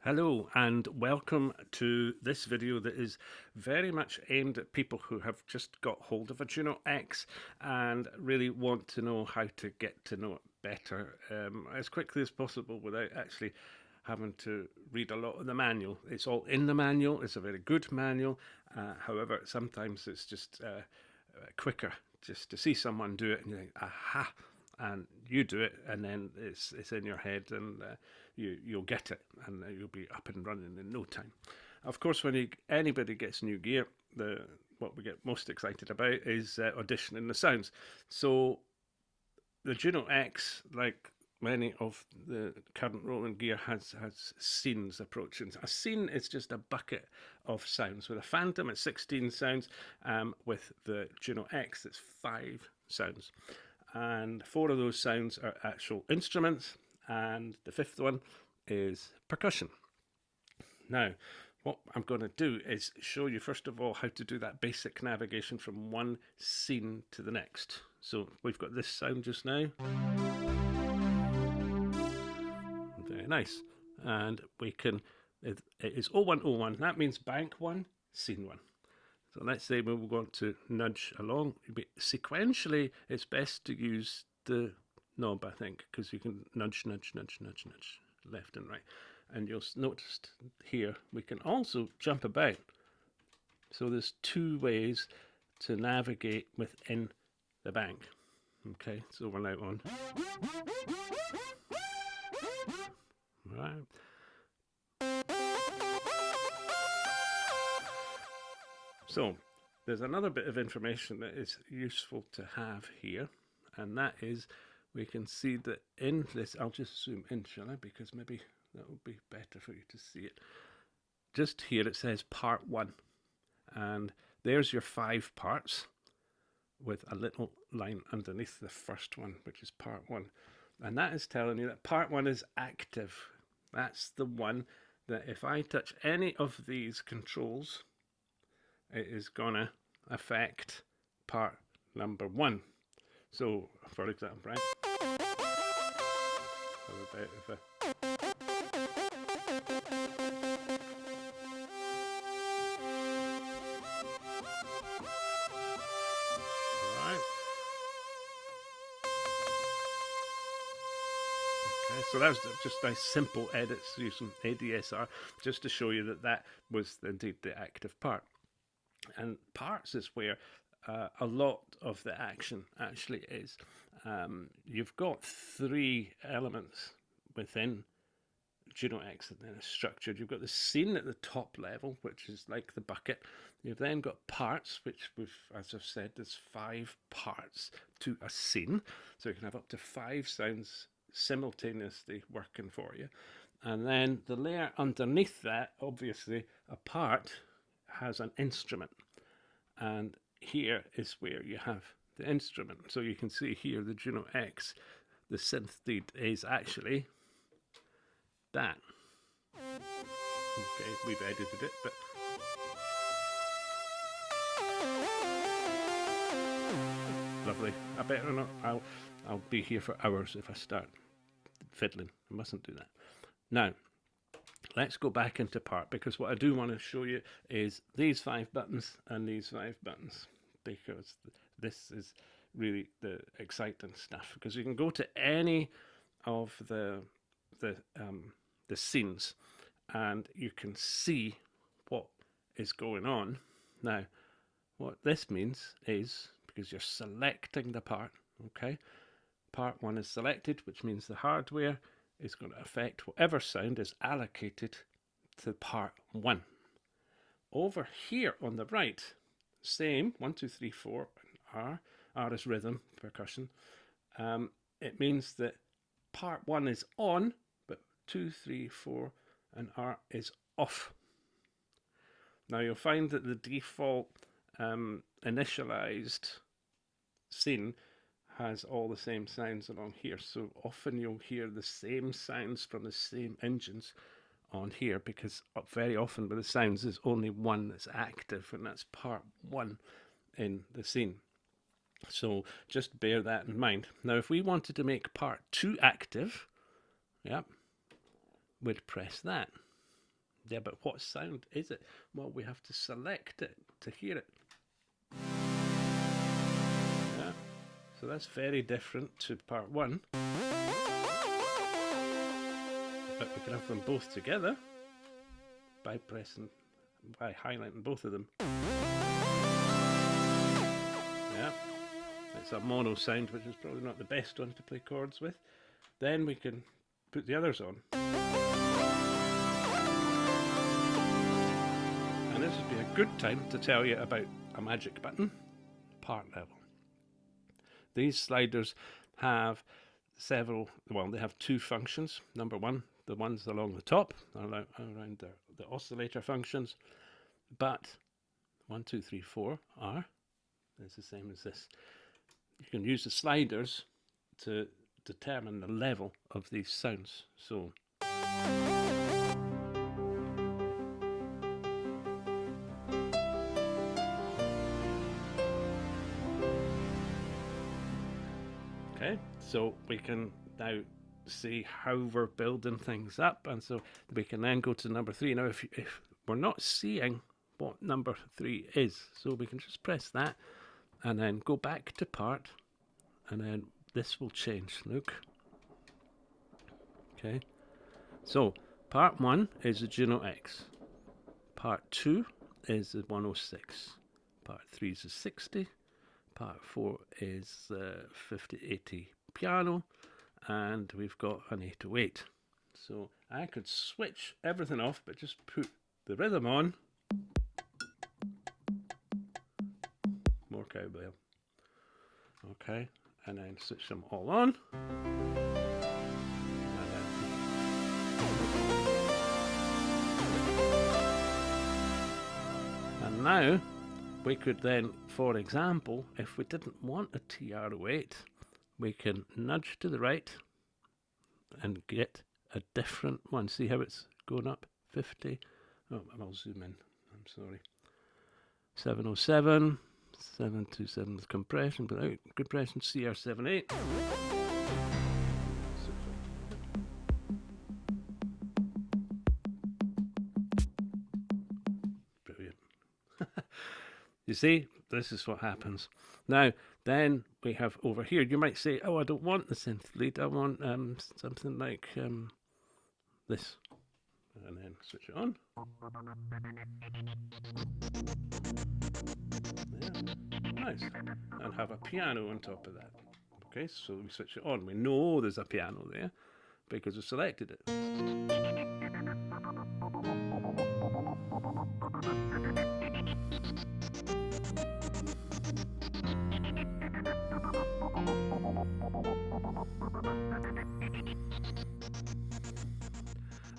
Hello and welcome to this video that is very much aimed at people who have just got hold of a Juno-X and really want to know how to get to know it better as quickly as possible without actually having to read a lot of the manual. It's all in the manual, it's a very good manual, however sometimes it's just quicker just to see someone do it and you think, aha, and you do it, and then it's in your head, and you'll get it, and you'll be up and running in no time. Of course, when anybody gets new gear, what we get most excited about is auditioning the sounds. So the Juno-X, like many of the current Roland gear, has scenes approaching. A scene is just a bucket of sounds. With a Phantom, it's 16 sounds. With the Juno-X, it's 5 sounds. And 4 of those sounds are actual instruments, and the 5th one is percussion. Now, what I'm going to do is show you first of all how to do that basic navigation from one scene to the next. So we've got this sound just now. Very nice. And we can, it is 0101, that means bank 1, scene 1. So let's say we want to nudge along. Sequentially, it's best to use the knob, I think, because you can nudge, left and right. And you'll notice here we can also jump about. So there's 2 ways to navigate within the bank. Okay, so we're now on. Right. So there's another bit of information that is useful to have here, and that is we can see that in this, I'll just zoom in, shall I? Because maybe that will be better for you to see it. Just here it says part 1, and there's your 5 parts with a little line underneath the first one, which is part 1. And that is telling you that part 1 is active. That's the one that if I touch any of these controls, it is gonna affect part number 1. So, for example, right? How about if Right. Okay, so that's just nice simple edits using ADSR, just to show you that that was indeed the active part. And parts is where a lot of the action actually is. You've got 3 elements within Juno-X and then it's structured. You've got the scene at the top level, which is like the bucket. You've then got parts, which as I've said, there's 5 parts to a scene. So you can have up to 5 sounds simultaneously working for you. And then the layer underneath that, obviously, a part has an instrument, and here is where you have the instrument. So you can see here the Juno-X, the synth lead is actually that. Okay, we've edited it, but lovely. I better not. I'll be here for hours if I start fiddling. I mustn't do that. Now, let's go back into part, because what I do want to show you is these 5 buttons and these 5 buttons, because this is really the exciting stuff, because you can go to any of the scenes and you can see what is going on. Now, what this means is, because you're selecting the part, okay, part 1 is selected, which means the hardware is going to affect whatever sound is allocated to part 1. Over here on the right, same 1, 2, 3, 4, and R. R is rhythm, percussion. It means that part 1 is on, but 2, 3, 4, and R is off. Now you'll find that the default initialized scene has all the same sounds along here, so often you'll hear the same sounds from the same engines on here, because very often with the sounds there's only one that's active, and that's part 1 in the scene. So just bear that in mind. Now if we wanted to make part 2 active, we'd press that. Yeah, but what sound is it? Well, we have to select it to hear it. Yeah. So that's very different to part 1. But we can have them both together by highlighting both of them. Yeah. It's a mono sound, which is probably not the best one to play chords with. Then we can put the others on. And this would be a good time to tell you about a magic button, part level. These sliders have they have 2 functions. Number 1, the ones along the top are around the oscillator functions, but 1, 2, 3, 4 is the same as this. You can use the sliders to determine the level of these sounds. So okay, so we can now see how we're building things up, and so we can then go to number 3. Now if we're not seeing what number 3 is, so we can just press that and then go back to part, and then this will change. Look. Okay, so part 1 is the Juno-X, part 2 is the 106, part 3 is the 60, part 4 is the 5080 piano, and we've got an 808. So I could switch everything off, but just put the rhythm on. More cowbell. Okay, and then switch them all on. And now we could then, for example, if we didn't want a TR08, we can nudge to the right and get a different one. See how it's going up? 50. Oh, I'll zoom in. I'm sorry. 707, 727 with compression, without compression, CR78. Brilliant. You see, this is what happens. Now, then we have over here, you might say, oh, I don't want the synth lead, I want something like this. And then switch it on. Yeah, nice. And have a piano on top of that. Okay, so we switch it on. We know there's a piano there because we selected it.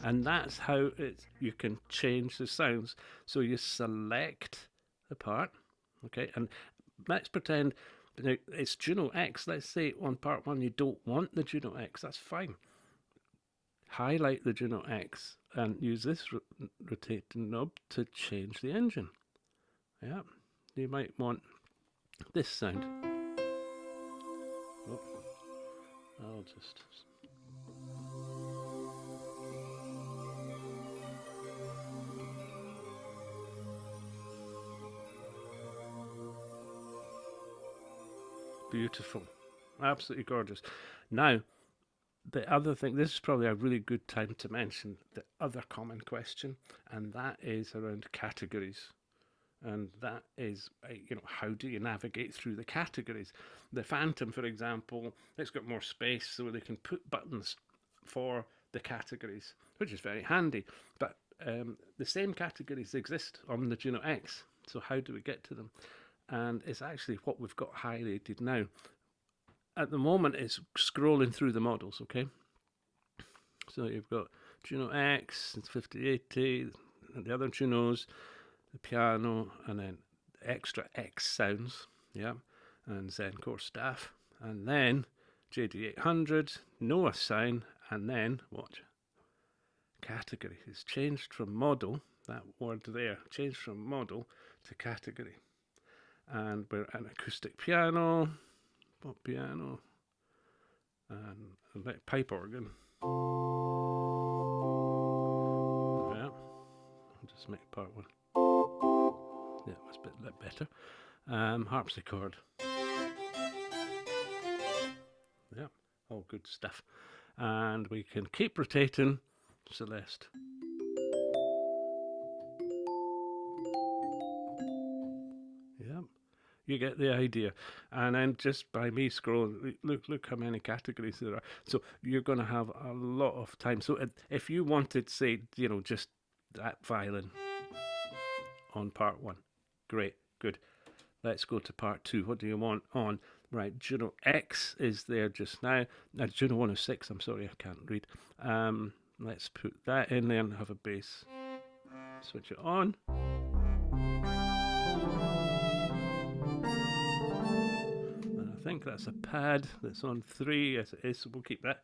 And that's how you can change the sounds. So you select the part, okay, and let's pretend it's Juno-X. Let's say on part 1 you don't want the Juno-X. That's fine. Highlight the Juno-X and use this rotating knob to change the engine. Yeah, you might want this sound. Oh, I'll just... Beautiful. Absolutely gorgeous. Now, the other thing, this is probably a really good time to mention the other common question, and that is around categories. And that is, how do you navigate through the categories? The Phantom, for example, it's got more space so they can put buttons for the categories, which is very handy. But the same categories exist on the Juno-X. So how do we get to them? And it's actually what we've got highlighted now. At the moment, it's scrolling through the models, okay? So you've got Juno-X, it's 5080, and the other Junos, the piano, and then extra X sounds, yeah, and Zencore staff, and then JD800, no assign, and then, watch, category. It's changed from model, that word there, changed from model to category. And we're an acoustic piano, pop piano, and a pipe organ. Yeah, Let's make part 1. Yeah, that's a bit better. Harpsichord. Yeah, all good stuff. And we can keep rotating Celeste. Yeah, you get the idea. And then just by me scrolling, look how many categories there are. So you're going to have a lot of time. So if you wanted, say, just that violin on part 1, great, good. Let's go to part 2. What do you want on? Right, Juno-X is there just now. Juno 106, I'm sorry, I can't read. Let's put that in there and have a bass. Switch it on. And I think that's a pad that's on 3. Yes, it is, so we'll keep that.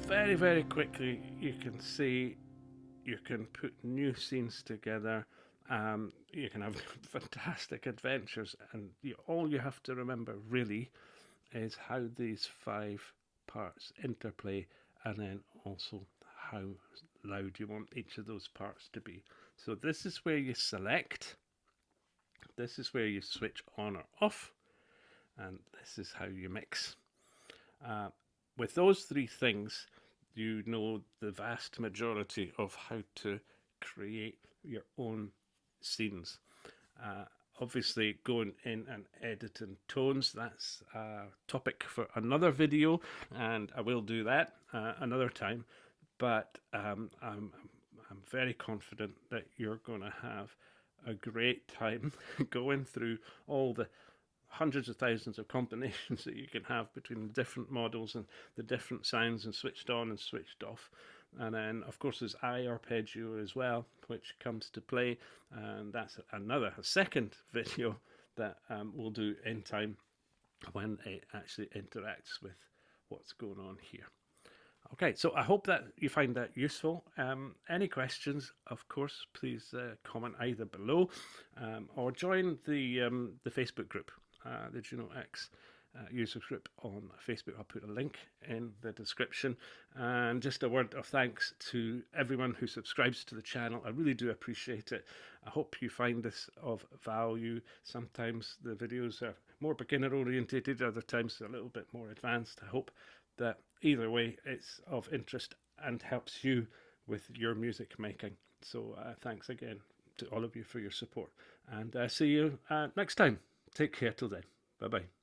Very, very quickly, you can see you can put new scenes together. You can have fantastic adventures, and all you have to remember really is how these 5 parts interplay, and then also how loud you want each of those parts to be. So this is where you select, this is where you switch on or off, and this is how you mix. With those 3 things, you know the vast majority of how to create your own scenes. Obviously, going in and editing tones, that's a topic for another video, and I will do that another time. But I'm very confident that you're going to have a great time going through all the hundreds of thousands of combinations that you can have between the different models and the different sounds, and switched on and switched off. And then of course there's arpeggio as well, which comes to play, and that's a second video that we'll do in time when it actually interacts with what's going on here. Okay, so I hope that you find that useful. Any questions, of course, please comment either below or join the Facebook group, the Juno-X user group on Facebook. I'll put a link in the description. And just a word of thanks to everyone who subscribes to the channel. I really do appreciate it. I hope you find this of value. Sometimes the videos are more beginner orientated, other times a little bit more advanced. I hope that either way it's of interest and helps you with your music making. So thanks again to all of you for your support, and see you next time. Take care till then. Bye bye.